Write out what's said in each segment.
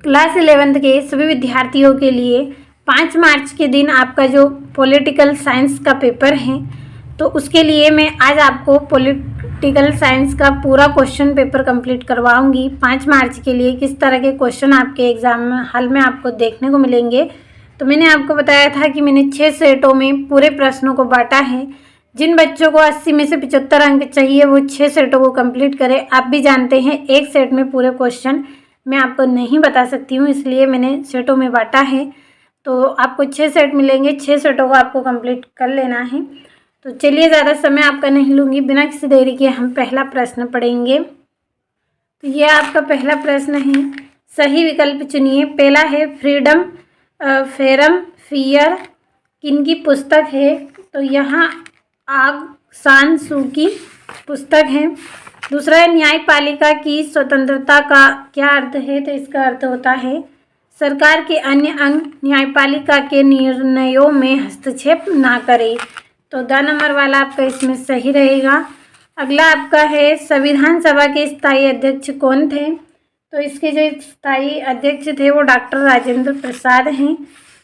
Class 11th के सभी विद्यार्थियों के लिए 5 मार्च के दिन आपका जो पॉलिटिकल साइंस का पेपर है, तो उसके लिए मैं आज आपको पॉलिटिकल साइंस का पूरा क्वेश्चन पेपर कंप्लीट करवाऊंगी। 5 मार्च के लिए किस तरह के क्वेश्चन आपके एग्ज़ाम हॉल में आपको देखने को मिलेंगे। तो मैंने आपको बताया था कि मैंने 6 सेटों में पूरे प्रश्नों को बांटा है। जिन बच्चों को 80 में से 75 अंक चाहिए वो 6 सेटों को कंप्लीट करें। आप भी जानते हैं एक सेट में पूरे क्वेश्चन मैं आपको नहीं बता सकती हूँ, इसलिए मैंने सेटों में बांटा है। तो आपको 6 सेट मिलेंगे, 6 सेटों को आपको कंप्लीट कर लेना है। तो चलिए, ज़्यादा समय आपका नहीं लूँगी, बिना किसी देरी के हम पहला प्रश्न पढ़ेंगे। तो ये आपका पहला प्रश्न है, सही विकल्प चुनिए। पहला है फ्रीडम फेरम फियर किन की पुस्तक है, तो यहाँ आग सान सू की पुस्तक है। दूसरा है न्यायपालिका की स्वतंत्रता का क्या अर्थ है, तो इसका अर्थ होता है सरकार के अन्य अंग न्यायपालिका के निर्णयों में हस्तक्षेप ना करें। तो 2 नंबर वाला आपका इसमें सही रहेगा। अगला आपका है संविधान सभा के स्थायी अध्यक्ष कौन थे, तो इसके जो स्थायी अध्यक्ष थे वो डॉक्टर राजेंद्र प्रसाद हैं।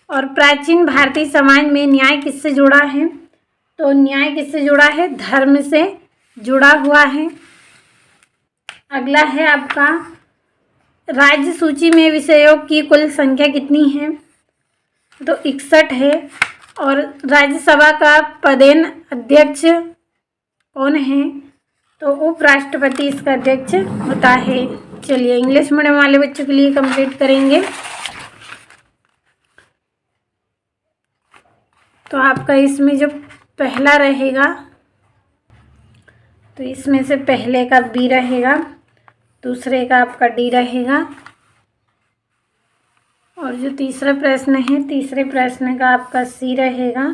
और प्राचीन भारतीय समाज में न्याय किससे जुड़ा है, तो न्याय किससे जुड़ा है, धर्म से जुड़ा हुआ है। अगला है आपका राज्य सूची में विषयों की कुल संख्या कितनी है, तो 61 है। और राज्यसभा का पदेन अध्यक्ष कौन है, तो उपराष्ट्रपति इसका अध्यक्ष होता है। चलिए, इंग्लिश मीडियम वाले बच्चों के लिए कंप्लीट करेंगे। तो आपका इसमें जो पहला रहेगा, तो इसमें से पहले का बी रहेगा, दूसरे का आपका डी रहेगा, और जो तीसरा प्रश्न है, तीसरे प्रश्न का आपका सी रहेगा,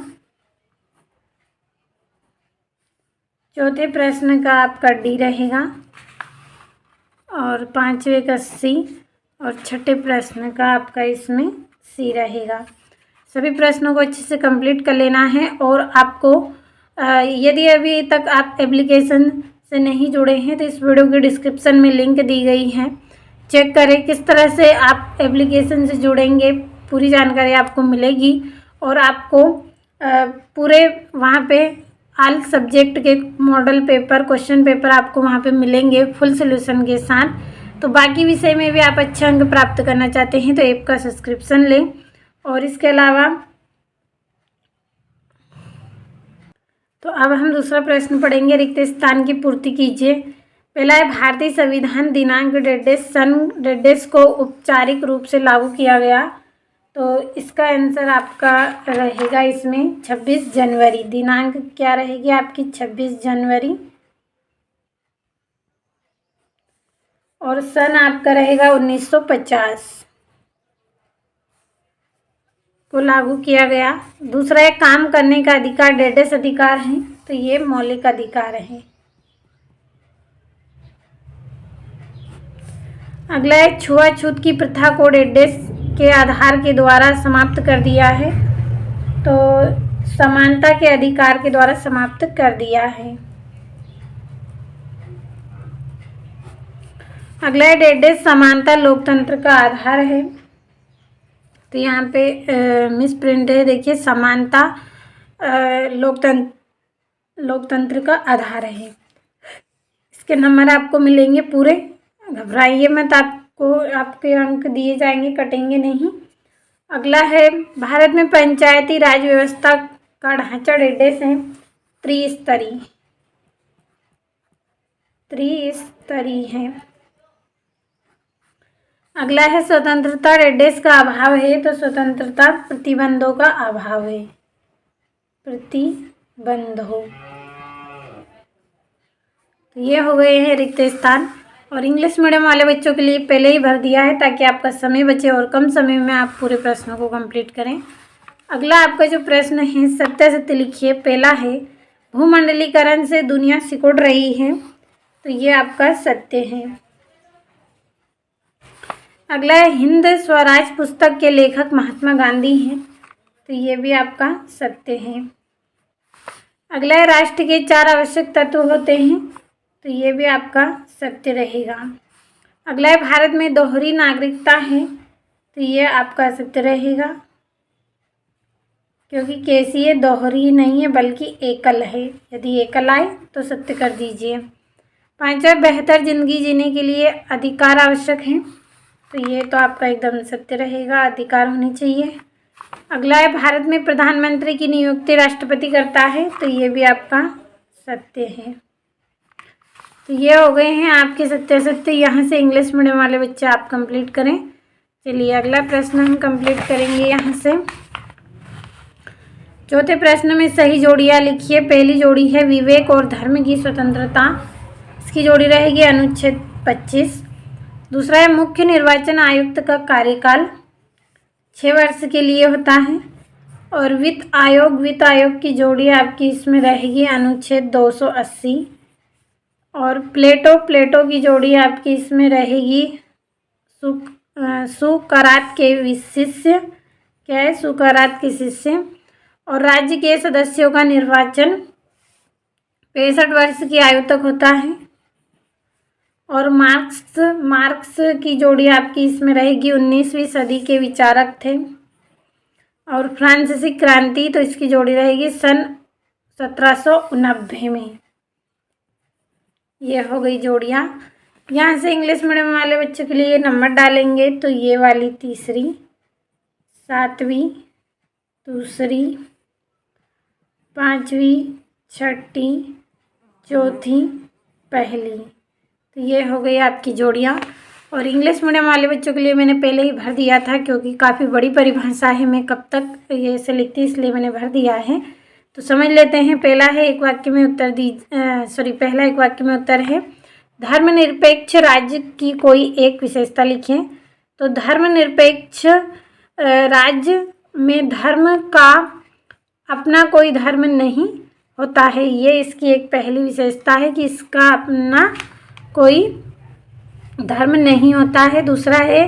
चौथे प्रश्न का आपका डी रहेगा, और 5वें का सी, और छठे प्रश्न का आपका इसमें सी रहेगा। सभी प्रश्नों को अच्छे से कंप्लीट कर लेना है। और आपको यदि अभी तक आप एप्लीकेशन से नहीं जुड़े हैं तो इस वीडियो के डिस्क्रिप्शन में लिंक दी गई है, चेक करें किस तरह से आप एप्लीकेशन से जुड़ेंगे, पूरी जानकारी आपको मिलेगी। और आपको पूरे वहाँ पे ऑल सब्जेक्ट के मॉडल पेपर, क्वेश्चन पेपर आपको वहाँ पे मिलेंगे फुल सोल्यूशन के साथ। तो बाकी विषय में भी आप अच्छे अंक प्राप्त करना चाहते हैं तो ऐप का सब्सक्रिप्शन लें। और इसके अलावा तो अब हम दूसरा प्रश्न पढ़ेंगे, रिक्त स्थान की पूर्ति कीजिए। पहला है भारतीय संविधान दिनांक सन को औपचारिक रूप से लागू किया गया, तो इसका आंसर आपका रहेगा इसमें 26 जनवरी। दिनांक क्या रहेगी आपकी, 26 जनवरी। और सन आपका रहेगा 1950 को लागू किया गया। दूसरा है काम करने का अधिकार डेडेस अधिकार है, तो ये मौलिक अधिकार है। अगला है छुआछूत की प्रथा को डेडेस के आधार के द्वारा समाप्त कर दिया है, तो समानता के अधिकार के द्वारा समाप्त कर दिया है। अगला है डेडेस समानता लोकतंत्र का आधार है, तो यहाँ पे मिस प्रिंट है, देखिए समानता लोकतंत्र का आधार है। इसके नंबर आपको मिलेंगे पूरे, घबराइए मत, आपको आपके अंक दिए जाएंगे, कटेंगे नहीं। अगला है भारत में पंचायती राज व्यवस्था का ढांचा डेडेस है, त्रिस्तरीय है। अगला है स्वतंत्रता डेडेस का अभाव है, तो स्वतंत्रता प्रतिबंधों का अभाव है, प्रतिबंधों। तो ये हो गए हैं रिक्त स्थान। और इंग्लिश मीडियम वाले बच्चों के लिए पहले ही भर दिया है ताकि आपका समय बचे और कम समय में आप पूरे प्रश्नों को कंप्लीट करें। अगला आपका जो प्रश्न है, सत्य सत्य लिखिए। पहला है भूमंडलीकरण से दुनिया सिकुड़ रही है, तो ये आपका सत्य है। अगला है हिंद स्वराज पुस्तक के लेखक महात्मा गांधी हैं, तो ये भी आपका सत्य है। अगला है राष्ट्र के 4 आवश्यक तत्व होते हैं, तो ये भी आपका सत्य रहेगा। अगला है भारत में दोहरी नागरिकता है, तो ये आपका सत्य रहेगा, क्योंकि केसीय दोहरी नहीं है बल्कि एकल है। यदि एकल आए तो सत्य कर दीजिए। 5वां, बेहतर जिंदगी जीने के लिए अधिकार आवश्यक हैं, तो ये तो आपका एकदम सत्य रहेगा, अधिकार होने चाहिए। अगला है, भारत में प्रधानमंत्री की नियुक्ति राष्ट्रपति करता है, तो ये भी आपका सत्य है। तो ये हो गए हैं आपके सत्य सत्य। यहाँ से इंग्लिश मीडियम वाले बच्चे आप कंप्लीट करें। चलिए अगला प्रश्न हम कंप्लीट करेंगे यहाँ से। चौथे प्रश्न में सही जोड़ियाँ लिखिए। पहली जोड़ी है विवेक और धर्म की स्वतंत्रता, इसकी जोड़ी रहेगी अनुच्छेद 25। दूसरा है मुख्य निर्वाचन आयुक्त का कार्यकाल 6 वर्ष के लिए होता है। और वित्त आयोग की जोड़ी आपकी इसमें रहेगी अनुच्छेद 280। और प्लेटो की जोड़ी आपकी इसमें रहेगी सुकरात के शिष्य, क्या है, सुकरात के शिष्य। और राज्य के सदस्यों का निर्वाचन 65 वर्ष की आयु तक होता है। और मार्क्स की जोड़ी आपकी इसमें रहेगी 19वीं सदी के विचारक थे। और फ्रांसीसी क्रांति, तो इसकी जोड़ी रहेगी सन 1789 में। ये हो गई जोड़ियाँ। यहाँ से इंग्लिश मीडियम वाले बच्चों के लिए नंबर डालेंगे, तो ये वाली तीसरी, 7वीं, दूसरी, 5वीं, 6ठी, चौथी, पहली, तो ये हो गई आपकी जोड़ियाँ। और इंग्लिश मीडियम वाले बच्चों के लिए मैंने पहले ही भर दिया था, क्योंकि काफ़ी बड़ी परिभाषा है, मैं कब तक ये ऐसे लिखती, इसलिए मैंने भर दिया है। तो समझ लेते हैं। पहला है एक वाक्य में उत्तर पहला एक वाक्य में उत्तर है, धर्मनिरपेक्ष राज्य की कोई एक विशेषता लिखें। तो धर्मनिरपेक्ष राज्य में धर्म का अपना कोई धर्म नहीं होता है, ये इसकी एक पहली विशेषता है कि इसका अपना कोई धर्म नहीं होता है। दूसरा है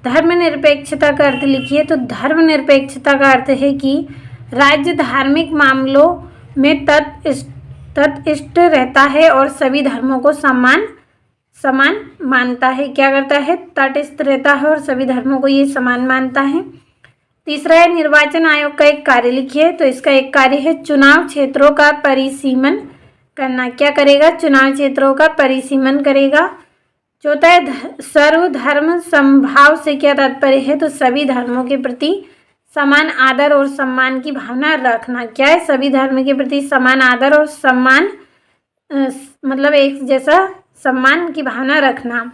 धर्मनिरपेक्षता का अर्थ लिखिए। तो धर्मनिरपेक्षता का अर्थ है कि राज्य धार्मिक मामलों में तटस्थ रहता है और सभी धर्मों को समान मानता है। क्या करता है? तटस्थ रहता है और सभी धर्मों को ये समान मानता है। तीसरा है निर्वाचन आयोग का एक कार्य लिखिए। तो इसका एक कार्य है चुनाव क्षेत्रों का परिसीमन करना। क्या करेगा? चुनाव क्षेत्रों का परिसीमन करेगा। चौथा है सर्वधर्म समभाव से क्या तात्पर्य है? तो सभी धर्मों के प्रति समान आदर और सम्मान की भावना रखना। क्या है? सभी धर्म के प्रति समान आदर और सम्मान मतलब एक जैसा सम्मान की भावना रखना।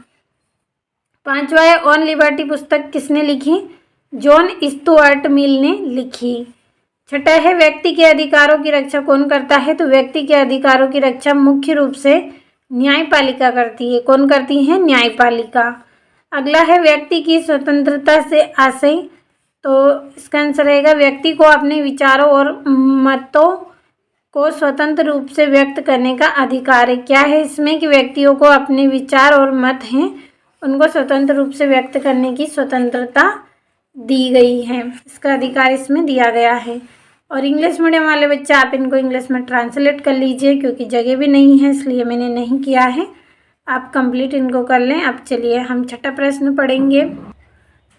पांचवा है ऑन लिबर्टी पुस्तक किसने लिखी? जॉन स्टुअर्ट मिल ने लिखी। छठा है व्यक्ति के अधिकारों की रक्षा कौन करता है? तो व्यक्ति के अधिकारों की रक्षा मुख्य रूप से न्यायपालिका करती है। कौन करती है? न्यायपालिका। अगला है व्यक्ति की स्वतंत्रता से आशय। तो इसका आंसर रहेगा व्यक्ति को अपने विचारों और मतों को स्वतंत्र रूप से व्यक्त करने का अधिकार है। क्या है इसमें? कि व्यक्तियों को अपने विचार और मत हैं उनको स्वतंत्र रूप से व्यक्त करने की स्वतंत्रता दी गई है। इसका अधिकार इसमें दिया गया है। और इंग्लिश मीडियम वाले बच्चे आप इनको इंग्लिश में ट्रांसलेट कर लीजिए, क्योंकि जगह भी नहीं है इसलिए मैंने नहीं किया है। आप कंप्लीट इनको कर लें। अब चलिए हम छठा प्रश्न पढ़ेंगे।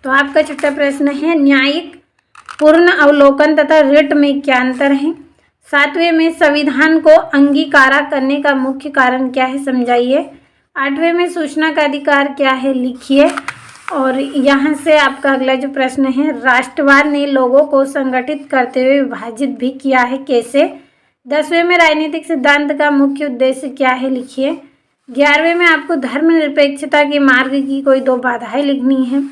तो आपका छठा प्रश्न है न्यायिक पूर्ण अवलोकन तथा रिट में क्या अंतर है? सातवें में संविधान को अंगीकारा करने का मुख्य कारण क्या है? समझाइए। आठवें में सूचना का अधिकार क्या है? लिखिए। और यहाँ से आपका अगला जो प्रश्न है राष्ट्रवाद ने लोगों को संगठित करते हुए विभाजित भी किया है, कैसे? 10वें में राजनीतिक सिद्धांत का मुख्य उद्देश्य क्या है? लिखिए। 11वें में आपको धर्मनिरपेक्षता के मार्ग की कोई 2 बाधाएं लिखनी है।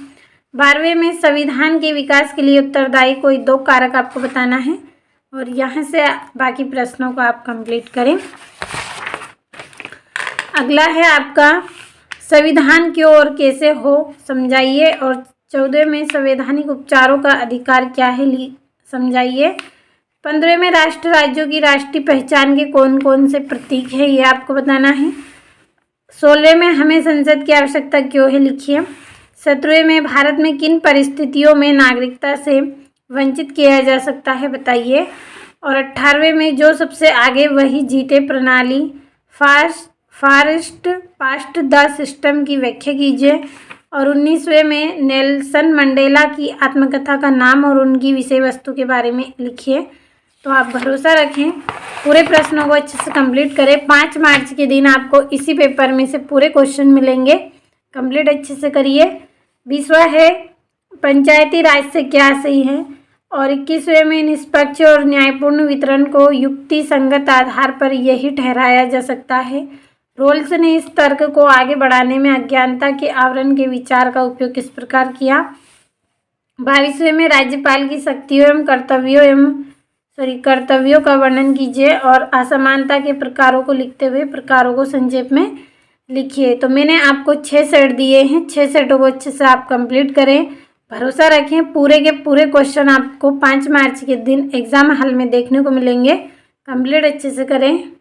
12वें में संविधान के विकास के लिए उत्तरदायी कोई 2 कारक आपको बताना है। और यहाँ से बाकी प्रश्नों को आप कंप्लीट करें। अगला है आपका संविधान क्यों और कैसे हो, समझाइए। और 14वें में संवैधानिक उपचारों का अधिकार क्या है? समझाइए। 15वें में राष्ट्र राज्यों की राष्ट्रीय पहचान के कौन कौन से प्रतीक है, ये आपको बताना है। 16वें में हमें संसद की आवश्यकता क्यों है? लिखिए। 17वें में भारत में किन परिस्थितियों में नागरिकता से वंचित किया जा सकता है, बताइए। और 18वें में जो सबसे आगे वही जीते प्रणाली फास्ट द सिस्टम की व्याख्या कीजिए। और 19वें में नेल्सन मंडेला की आत्मकथा का नाम और उनकी विषय वस्तु के बारे में लिखिए। तो आप भरोसा रखें, पूरे प्रश्नों को अच्छे से कंप्लीट करें। 5 मार्च के दिन आपको इसी पेपर में से पूरे क्वेश्चन मिलेंगे, कंप्लीट अच्छे से करिए। 20वां है पंचायती राज से क्या सही है, और 21वें में निष्पक्ष और न्यायपूर्ण वितरण को युक्ति संगत आधार पर यही ठहराया जा सकता है। रोल्स ने इस तर्क को आगे बढ़ाने में अज्ञानता के आवरण के विचार का उपयोग किस प्रकार किया। 22वें में राज्यपाल की शक्तियों एवं कर्तव्यों का वर्णन कीजिए और असमानता के प्रकारों को लिखते हुए प्रकारों को संक्षेप में लिखिए। तो मैंने आपको 6 सेट दिए हैं, 6 सेटों को अच्छे से आप कंप्लीट करें। भरोसा रखें, पूरे के पूरे क्वेश्चन आपको 5 मार्च के दिन एग्जाम हॉल में देखने को मिलेंगे, कंप्लीट अच्छे से करें।